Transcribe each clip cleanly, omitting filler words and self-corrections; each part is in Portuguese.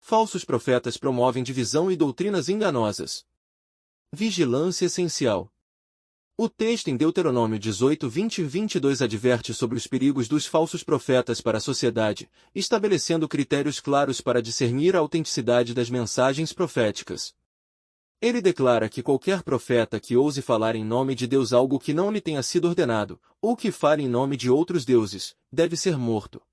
Falsos profetas promovem divisão e doutrinas enganosas. Vigilância essencial. O texto em Deuteronômio 18, 20 e 22 adverte sobre os perigos dos falsos profetas para a sociedade, estabelecendo critérios claros para discernir a autenticidade das mensagens proféticas. Ele declara que qualquer profeta que ouse falar em nome de Deus algo que não lhe tenha sido ordenado, ou que fale em nome de outros deuses, deve ser morto.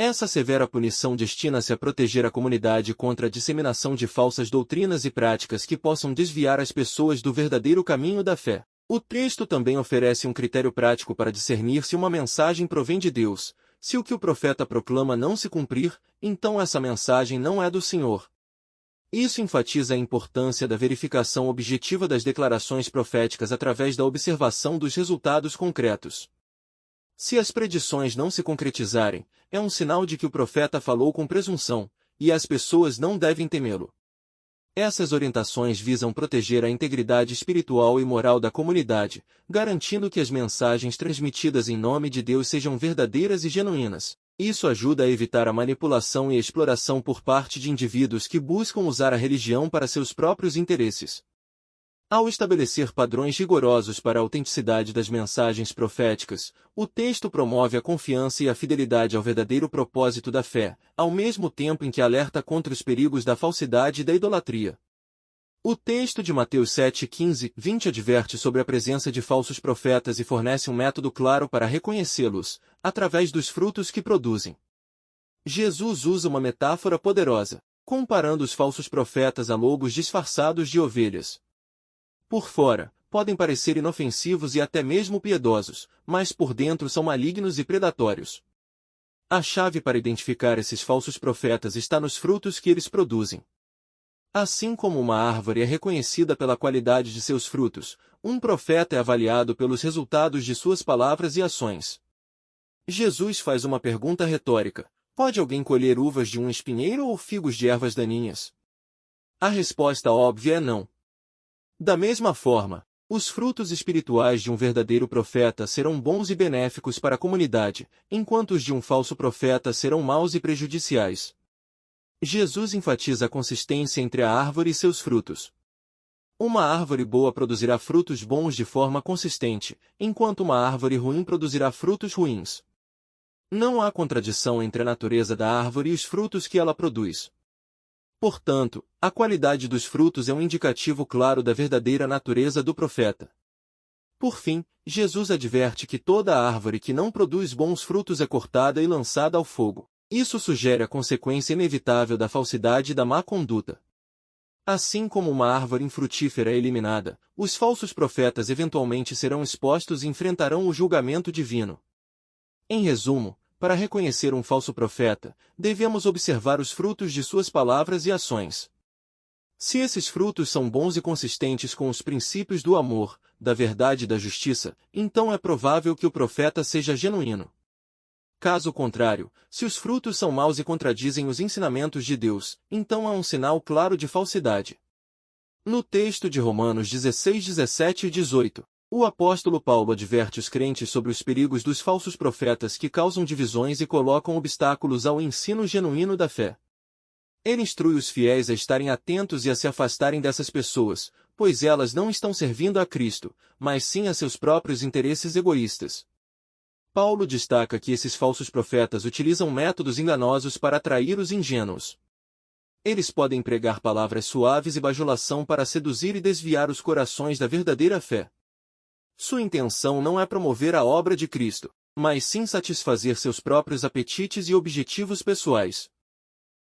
Essa severa punição destina-se a proteger a comunidade contra a disseminação de falsas doutrinas e práticas que possam desviar as pessoas do verdadeiro caminho da fé. O texto também oferece um critério prático para discernir se uma mensagem provém de Deus. Se o que o profeta proclama não se cumprir, então essa mensagem não é do Senhor. Isso enfatiza a importância da verificação objetiva das declarações proféticas através da observação dos resultados concretos. Se as predições não se concretizarem, é um sinal de que o profeta falou com presunção, e as pessoas não devem temê-lo. Essas orientações visam proteger a integridade espiritual e moral da comunidade, garantindo que as mensagens transmitidas em nome de Deus sejam verdadeiras e genuínas. Isso ajuda a evitar a manipulação e a exploração por parte de indivíduos que buscam usar a religião para seus próprios interesses. Ao estabelecer padrões rigorosos para a autenticidade das mensagens proféticas, o texto promove a confiança e a fidelidade ao verdadeiro propósito da fé, ao mesmo tempo em que alerta contra os perigos da falsidade e da idolatria. O texto de Mateus 7, 15, 20 adverte sobre a presença de falsos profetas e fornece um método claro para reconhecê-los, através dos frutos que produzem. Jesus usa uma metáfora poderosa, comparando os falsos profetas a lobos disfarçados de ovelhas. Por fora, podem parecer inofensivos e até mesmo piedosos, mas por dentro são malignos e predatórios. A chave para identificar esses falsos profetas está nos frutos que eles produzem. Assim como uma árvore é reconhecida pela qualidade de seus frutos, um profeta é avaliado pelos resultados de suas palavras e ações. Jesus faz uma pergunta retórica: pode alguém colher uvas de um espinheiro ou figos de ervas daninhas? A resposta óbvia é não. Da mesma forma, os frutos espirituais de um verdadeiro profeta serão bons e benéficos para a comunidade, enquanto os de um falso profeta serão maus e prejudiciais. Jesus enfatiza a consistência entre a árvore e seus frutos. Uma árvore boa produzirá frutos bons de forma consistente, enquanto uma árvore ruim produzirá frutos ruins. Não há contradição entre a natureza da árvore e os frutos que ela produz. Portanto, a qualidade dos frutos é um indicativo claro da verdadeira natureza do profeta. Por fim, Jesus adverte que toda árvore que não produz bons frutos é cortada e lançada ao fogo. Isso sugere a consequência inevitável da falsidade e da má conduta. Assim como uma árvore infrutífera é eliminada, os falsos profetas eventualmente serão expostos e enfrentarão o julgamento divino. Em resumo, para reconhecer um falso profeta, devemos observar os frutos de suas palavras e ações. Se esses frutos são bons e consistentes com os princípios do amor, da verdade e da justiça, então é provável que o profeta seja genuíno. Caso contrário, se os frutos são maus e contradizem os ensinamentos de Deus, então há um sinal claro de falsidade. No texto de Romanos 16, 17 e 18, o apóstolo Paulo adverte os crentes sobre os perigos dos falsos profetas que causam divisões e colocam obstáculos ao ensino genuíno da fé. Ele instrui os fiéis a estarem atentos e a se afastarem dessas pessoas, pois elas não estão servindo a Cristo, mas sim a seus próprios interesses egoístas. Paulo destaca que esses falsos profetas utilizam métodos enganosos para atrair os ingênuos. Eles podem pregar palavras suaves e bajulação para seduzir e desviar os corações da verdadeira fé. Sua intenção não é promover a obra de Cristo, mas sim satisfazer seus próprios apetites e objetivos pessoais.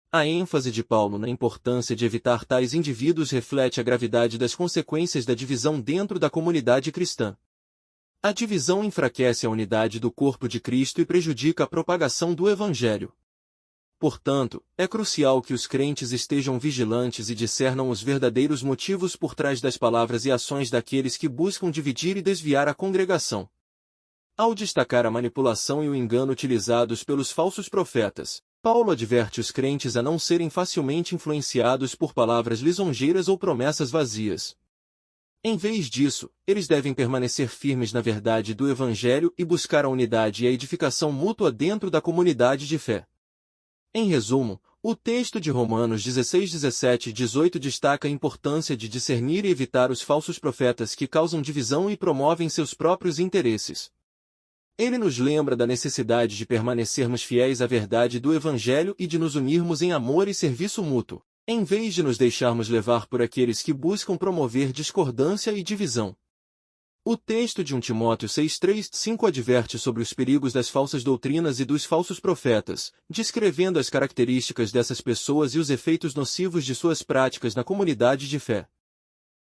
A ênfase de Paulo na importância de evitar tais indivíduos reflete a gravidade das consequências da divisão dentro da comunidade cristã. A divisão enfraquece a unidade do corpo de Cristo e prejudica a propagação do Evangelho. Portanto, é crucial que os crentes estejam vigilantes e discernam os verdadeiros motivos por trás das palavras e ações daqueles que buscam dividir e desviar a congregação. Ao destacar a manipulação e o engano utilizados pelos falsos profetas, Paulo adverte os crentes a não serem facilmente influenciados por palavras lisonjeiras ou promessas vazias. Em vez disso, eles devem permanecer firmes na verdade do Evangelho e buscar a unidade e a edificação mútua dentro da comunidade de fé. Em resumo, O texto de Romanos 16, 17 e 18 destaca a importância de discernir e evitar os falsos profetas que causam divisão e promovem seus próprios interesses. Ele nos lembra da necessidade de permanecermos fiéis à verdade do Evangelho e de nos unirmos em amor e serviço mútuo, em vez de nos deixarmos levar por aqueles que buscam promover discordância e divisão. O texto de 1 Timóteo 6:3-5 adverte sobre os perigos das falsas doutrinas e dos falsos profetas, descrevendo as características dessas pessoas e os efeitos nocivos de suas práticas na comunidade de fé.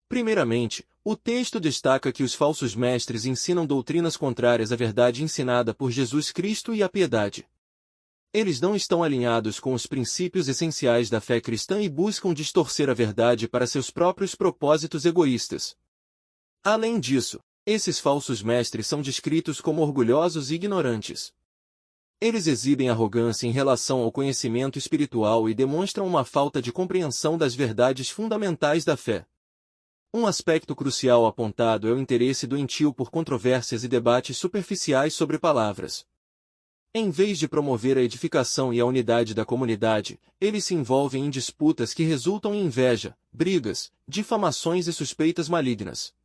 Primeiramente, o texto destaca que os falsos mestres ensinam doutrinas contrárias à verdade ensinada por Jesus Cristo e à piedade. Eles não estão alinhados com os princípios essenciais da fé cristã e buscam distorcer a verdade para seus próprios propósitos egoístas. Além disso, esses falsos mestres são descritos como orgulhosos e ignorantes. Eles exibem arrogância em relação ao conhecimento espiritual e demonstram uma falta de compreensão das verdades fundamentais da fé. Um aspecto crucial apontado é o interesse doentio por controvérsias e debates superficiais sobre palavras. Em vez de promover a edificação e a unidade da comunidade, eles se envolvem em disputas que resultam em inveja, brigas, difamações e suspeitas malignas.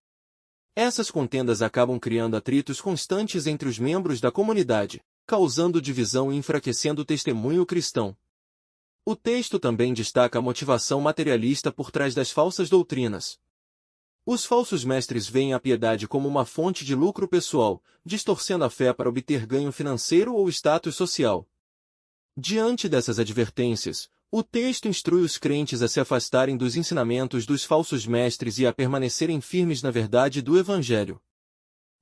Essas contendas acabam criando atritos constantes entre os membros da comunidade, causando divisão e enfraquecendo o testemunho cristão. O texto também destaca a motivação materialista por trás das falsas doutrinas. Os falsos mestres veem a piedade como uma fonte de lucro pessoal, distorcendo a fé para obter ganho financeiro ou status social. Diante dessas advertências, o texto instrui os crentes a se afastarem dos ensinamentos dos falsos mestres e a permanecerem firmes na verdade do Evangelho.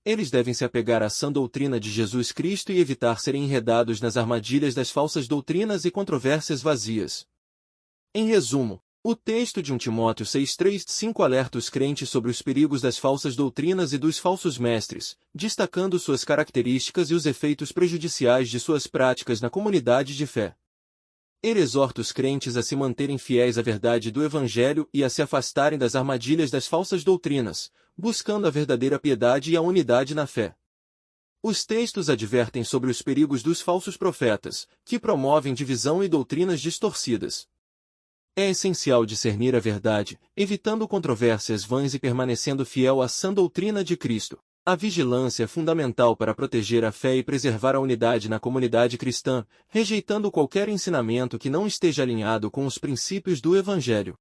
Eles devem se apegar à sã doutrina de Jesus Cristo e evitar serem enredados nas armadilhas das falsas doutrinas e controvérsias vazias. Em resumo, o texto de 1 Timóteo 6:3-5 alerta os crentes sobre os perigos das falsas doutrinas e dos falsos mestres, destacando suas características e os efeitos prejudiciais de suas práticas na comunidade de fé. Ele exorta os crentes a se manterem fiéis à verdade do Evangelho e a se afastarem das armadilhas das falsas doutrinas, buscando a verdadeira piedade e a unidade na fé. Os textos advertem sobre os perigos dos falsos profetas, que promovem divisão e doutrinas distorcidas. É essencial discernir a verdade, evitando controvérsias vãs e permanecendo fiel à sã doutrina de Cristo. A vigilância é fundamental para proteger a fé e preservar a unidade na comunidade cristã, rejeitando qualquer ensinamento que não esteja alinhado com os princípios do Evangelho.